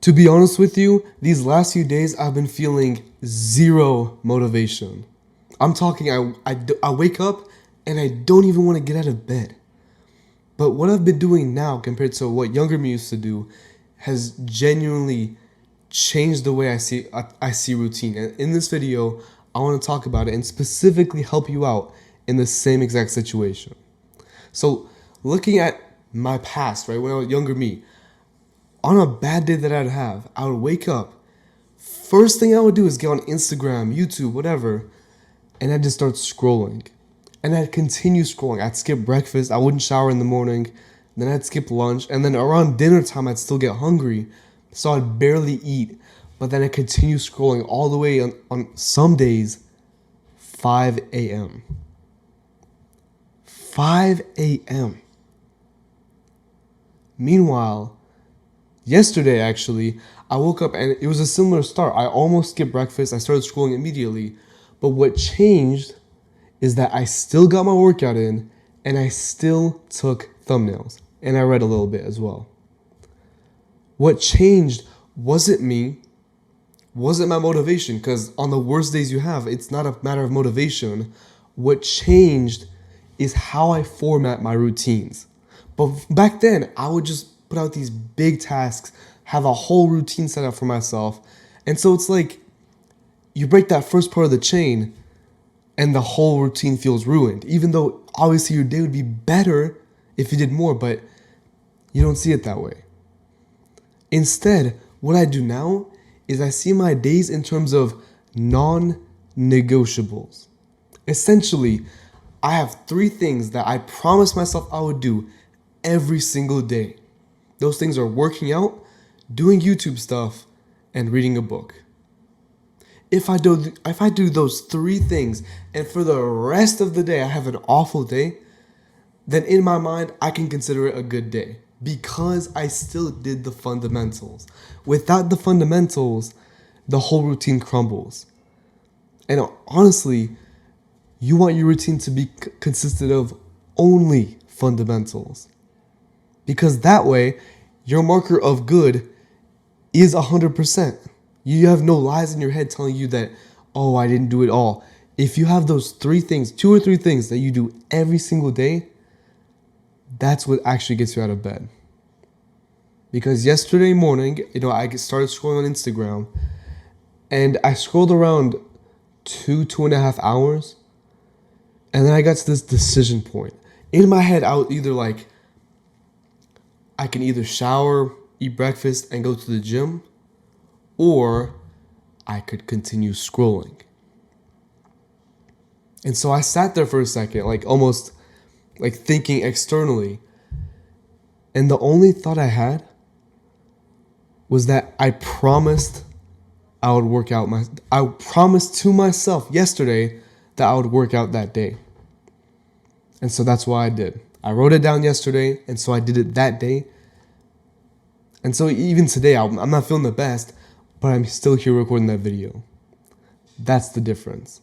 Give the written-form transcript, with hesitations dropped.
To be honest with you, these last few days I've been feeling zero motivation. I'm talking, I wake up and I don't even want to get out of bed. But what I've been doing now compared to what younger me used to do has genuinely changed the way I see routine. And in this video, I want to talk about it and specifically help you out in the same exact situation. So looking at my past, right, when I was younger me, on a bad day that I'd have, I would wake up. First thing I would do is get on Instagram, YouTube, whatever, and I'd just start scrolling. And I'd continue scrolling. I'd skip breakfast. I wouldn't shower in the morning. Then I'd skip lunch. And then around dinner time, I'd still get hungry. So I'd barely eat. But then I'd continue scrolling all the way on some days, 5 a.m. 5 a.m. Meanwhile, yesterday actually, I woke up and it was a similar start. I almost skipped breakfast. I started scrolling immediately. But what changed is that I still got my workout in and I still took thumbnails. And I read a little bit as well. What changed wasn't me, wasn't my motivation, because on the worst days you have, it's not a matter of motivation. What changed is how I format my routines. But back then, I would just put out these big tasks, have a whole routine set up for myself. And so it's like you break that first part of the chain and the whole routine feels ruined, even though obviously your day would be better if you did more, but you don't see it that way. Instead, what I do now is I see my days in terms of non-negotiables. Essentially, I have 3 things that I promised myself I would do every single day. Those things are working out, doing YouTube stuff, and reading a book. If I do those 3 things and for the rest of the day I have an awful day, then in my mind I can consider it a good day because I still did the fundamentals. Without the fundamentals, the whole routine crumbles. And honestly, you want your routine to be consisted of only fundamentals. Because that way, your marker of good is 100%. You have no lies in your head telling you that, oh, I didn't do it all. If you have those 3 things, 2 or 3 things that you do every single day, that's what actually gets you out of bed. Because yesterday morning, I started scrolling on Instagram and I scrolled around 2.5 hours. And then I got to this decision point. In my head, I was either like, I can either shower, eat breakfast, and go to the gym, or I could continue scrolling. And so I sat there for a second, almost thinking externally. And the only thought I had was that I promised I would work out. I promised to myself yesterday that I would work out that day. And so that's why I did. I wrote it down yesterday, and so I did it that day. And so even today, I'm not feeling the best, but I'm still here recording that video. That's the difference.